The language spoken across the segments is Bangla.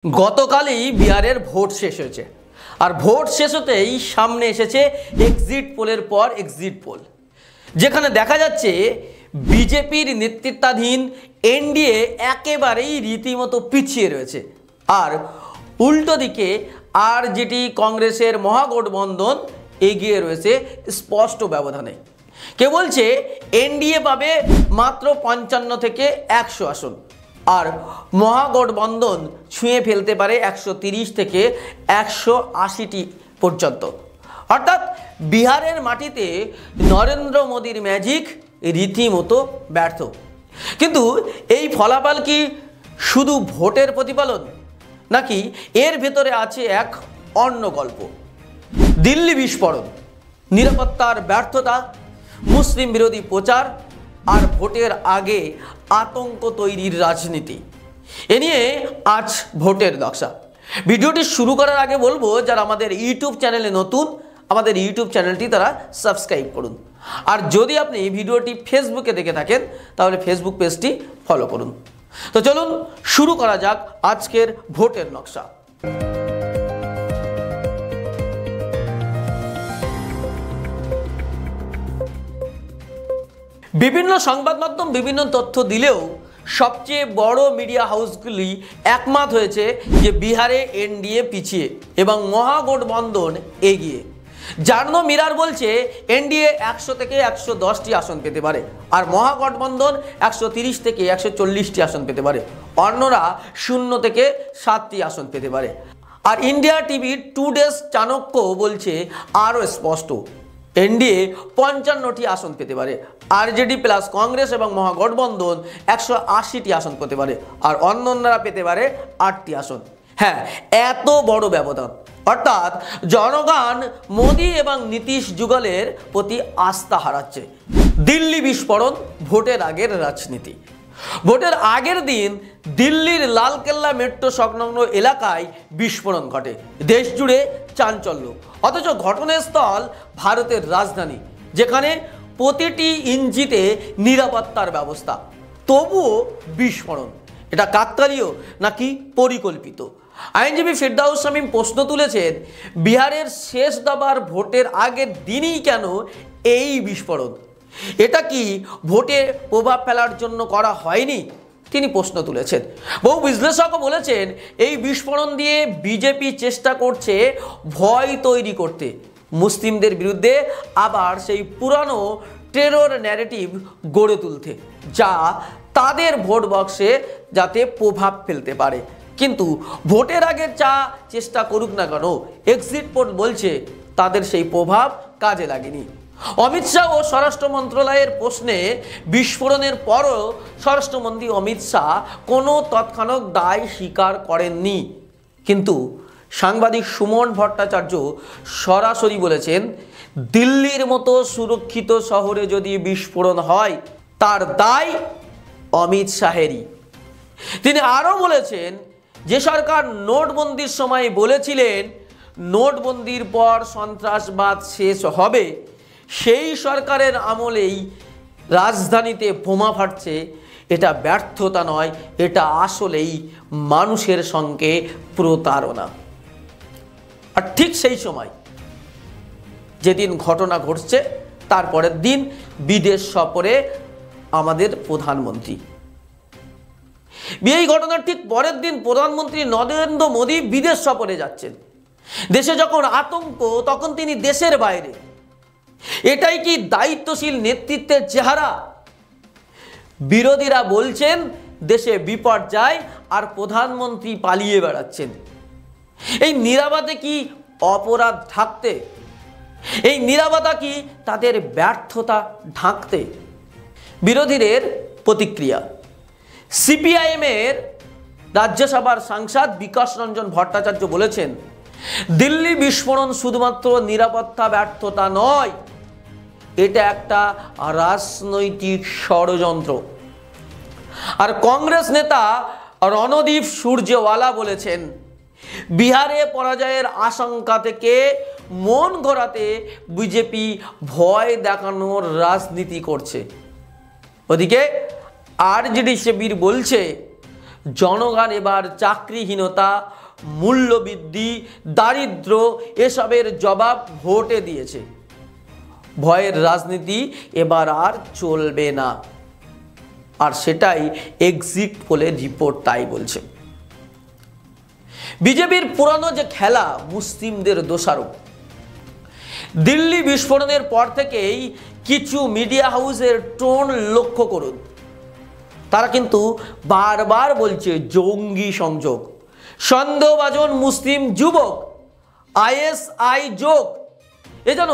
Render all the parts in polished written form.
গতকালই বিহারের ভোট শেষ হয়েছে আর ভোট শেষ হতেই সামনে এসেছে এক্সিট পোলের পর এক্সিট পোল, যেখানে দেখা যাচ্ছে বিজেপির নেতৃত্বাধীন এনডিএ একেবারেই রীতিমতো পিছিয়ে রয়েছে আর উল্টো দিকে আরজেডি কংগ্রেসের মহাগঠবন্ধন এগিয়ে রয়েছে স্পষ্ট ব্যবধানে। কে বলছে এনডিএ পাবে মাত্র 55 থেকে 100 আসন আর মহাগঠবন্ধন ছুঁয়ে ফেলতে পারে 130 থেকে 180টি পর্যন্ত। অর্থাৎ বিহারের মাটিতে নরেন্দ্র মোদীর ম্যাজিক রীতিমতো ব্যর্থ। কিন্তু এই ফলাফল কি শুধু ভোটের প্রতিফলন, নাকি এর ভেতরে আছে এক অন্য গল্প? দিল্লি বিস্ফোরণ, নিরাপত্তার ব্যর্থতা, মুসলিম বিরোধী প্রচার আর ভোটের আগে আতঙ্ক তৈরির রাজনীতি, এ নিয়ে আজ ভোটের নকশা। ভিডিওটি শুরু করার আগে বলবো, যারা আমাদের ইউটিউব চ্যানেলে নতুন, আমাদের ইউটিউব চ্যানেলটি তারা সাবস্ক্রাইব করুন। আর যদি আপনি ভিডিওটি ফেসবুকে দেখে থাকেন তাহলে ফেসবুক পেজটি ফলো করুন। তো চলুন শুরু করা যাক আজকের ভোটের নকশা। বিভিন্ন সংবাদ মাধ্যম বিভিন্ন তথ্য দিলেও সবচেয়ে বড় মিডিয়া হাউসগুলি একমত হয়েছে যে বিহারে এনডিএ পিছিয়ে এবং মহাগঠবন্ধন এগিয়ে। জার্নো মিরার বলছে এনডিএ 100 থেকে 110টি আসন পেতে পারে আর মহাগঠবন্ধন 130 থেকে 140টি আসন পেতে পারে। অন্যরা 0 থেকে 7টি আসন পেতে পারে। আর ইন্ডিয়া টিভির 2 ডেজ চাণক্য বলছে আরও স্পষ্ট, এনডিএ 55টি আসন পেতে পারে, আরজেডি প্লাস কংগ্রেস এবং মহাগঠবন্ধন 180টি আসন পেতে পারে আর অন্যরা পেতে পারে 8টি আসন। হ্যাঁ, এত বড় ব্যবধান, অর্থাৎ জনগণ মোদী এবং নীতিশ যুগলের প্রতি আস্থা হারাচ্ছে। দিল্লি বিস্ফোরণ, ভোটের আগের রাজনীতি। ভোটের আগের দিন দিল্লির লালকেল্লা মেট্রো সংলগ্ন এলাকায় বিস্ফোরণ ঘটে, দেশ জুড়ে চাঞ্চল্য। অথচ ঘটনাস্থল ভারতের রাজধানী, যেখানে প্রতিটি ইঞ্চিতে নিরাপত্তার ব্যবস্থা, তবুও বিস্ফোরণ। এটা কাকতালীয় নাকি পরিকল্পিত? আইনজীবী ফিরদাউস শামীম প্রশ্ন তুলেছেন, বিহারের শেষ দফার ভোটের আগের দিনই কেন এই বিস্ফোরণ? এটা কি ভোটে প্রভাব ফেলার জন্য করা হয়নি? তিনি প্রশ্ন তুলেছেন। বহু বিশ্লেষকও বলেছেন এই বিস্ফোরণ দিয়ে বিজেপি চেষ্টা করছে ভয় তৈরি করতে, মুসলিমদের বিরুদ্ধে আবার সেই পুরানো টেরর ন্যারেটিভ গড়ে তুলতে, যা তাদের ভোট বক্সে যাতে প্রভাব ফেলতে পারে। কিন্তু ভোটের আগে যা চেষ্টা করুক না কেন, এক্সিট পোল বলছে তাদের সেই প্রভাব কাজে লাগেনি। অমিত শাহ ও স্বরাষ্ট্র মন্ত্রণালয়ের প্রশ্নে বিস্ফোরণের পরও স্বরাষ্ট্রমন্ত্রী অমিত শাহ কোনো তৎক্ষণাৎ দায় স্বীকার করেননি। কিন্তু সাংবাদিক সুমন ভট্টাচার্য সরাসরি বলেছেন, দিল্লির মতো সুরক্ষিত শহরে যদি বিস্ফোরণ হয় তার দায় অমিত শাহেরই। তিনি আরও বলেছেন, যে সরকার নোটবন্দির সময় বলেছিলেন নোটবন্দির পর সন্ত্রাসবাদ শেষ হবে, সেই সরকারের আমলেই রাজধানীতে বোমা ফাটছে। এটা ব্যর্থতা নয়, এটা আসলেই মানুষের সঙ্গে প্রতারণা। আর ঠিক সেই সময় যেদিন ঘটনা ঘটছে তারপরের দিন বিদেশ সফরে আমাদের প্রধানমন্ত্রী। এই ঘটনার ঠিক পরের দিন প্রধানমন্ত্রী নরেন্দ্র মোদী বিদেশ সফরে যাচ্ছেন। দেশে যখন আতঙ্ক, তখন তিনি দেশের বাইরে। এটাই কি দায়িত্বশীল নেতৃত্বের চেহারা? বিরোধীরা বলছেন দেশে বিপর্যয় আর প্রধানমন্ত্রী পালিয়ে বেড়াচ্ছেন। এই নীরবতা কি অপরাধ ঢাকতে? এই নীরবতা কি তাদের ব্যর্থতা ঢাকতে? বিরোধীদের প্রতিক্রিয়া। সিপিআইএমের রাজ্যসভার সাংসদ বিকাশ রঞ্জন ভট্টাচার্য বলেছেন, দিল্লি বিস্ফোরণ শুধুমাত্র নিরাপত্তা ব্যর্থতা নয়, এটা একটা রাজনৈতিক ষড়যন্ত্র। আর কংগ্রেস নেতা রণদীপ সুরজেওয়ালা বলেছেন, বিহারে পরাজয়ের আশঙ্কা থেকে মন ঘোরাতে বিজেপি ভয় দেখানোর রাজনীতি করছে। ওদিকে আরজেডি শিবির বলছে, জনগণ এবার চাকরিহীনতা, মূল্যবৃদ্ধি, দারিদ্র্য এসবের জবাব ভোটে দিয়েছে। ভয়ের রাজনীতি এবার আর চলবে না, আর সেটাই এক্সিট পোলের রিপোর্ট তাই বলছে। বিজেপির পুরানো যে খেলা মুসলিমদের দোষারোপ, দিল্লি বিস্ফোরণের পর থেকেই কিছু মিডিয়া হাউসের টোন লক্ষ্য করুন। তারা কিন্তু বারবার বলছে জঙ্গি সংযোগ, সন্দেহভাজন মুসলিম যুবক, আইএসআই যোগ। এ যেন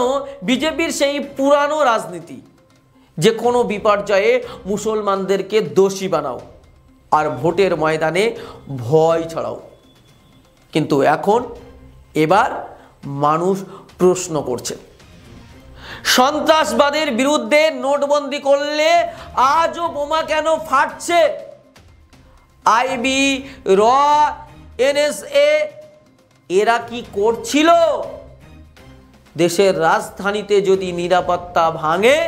বিজেপির সেই পুরানো রাজনীতি, যে কোনো বিপর্যয়ে মুসলমানদেরকে দোষী বানাও আর ভোটের ময়দানে ভয় ছড়াও। কিন্তু এবার মানুষ প্রশ্ন করছে, সন্ত্রাসবাদের বিরুদ্ধে নোটবন্দি করলে আজও বোমা কেন ফাটছে? আইবি, র, এনএসএ এরা কি করছিল? দেশের রাজধানীতে যদি নিরাপত্তা ভাঙে,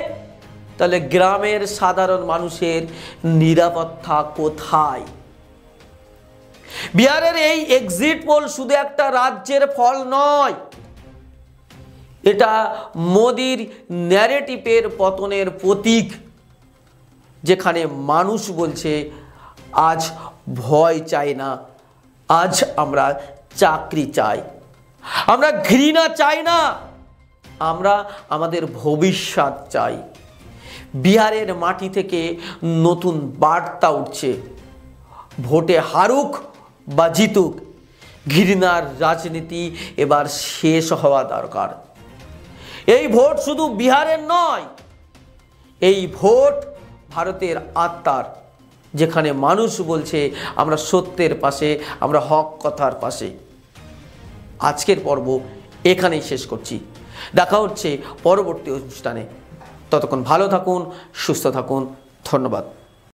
তাহলে গ্রামের সাধারণ মানুষের নিরাপত্তা কোথায়? বিহারের এই এক্সিট পোল শুধু একটা রাজ্যের ফল নয়, এটা মোদির ন্যারেটিভের পতনের প্রতীক, যেখানে মানুষ বলছে আজ ভয় চাই না, আজ আমরা চাকরি চাই, আমরা ঘৃণা চাই না, আমরা আমাদের ভবিষ্যৎ চাই। বিহারের মাটি থেকে নতুন বার্তা উঠছে, ভোটে হারুক বা জিতুক, ঘৃণার রাজনীতি এবার শেষ হওয়া দরকার। এই ভোট শুধু বিহারের নয়, এই ভোট ভারতের আত্মার, যেখানে মানুষ বলছে আমরা সত্যের পাশে, আমরা হক কথার পাশে। আজকের পর্ব এখানেই শেষ করছি, দেখা হচ্ছে পরবর্তী অনুষ্ঠানে। ততক্ষণ ভালো থাকুন, সুস্থ থাকুন, ধন্যবাদ।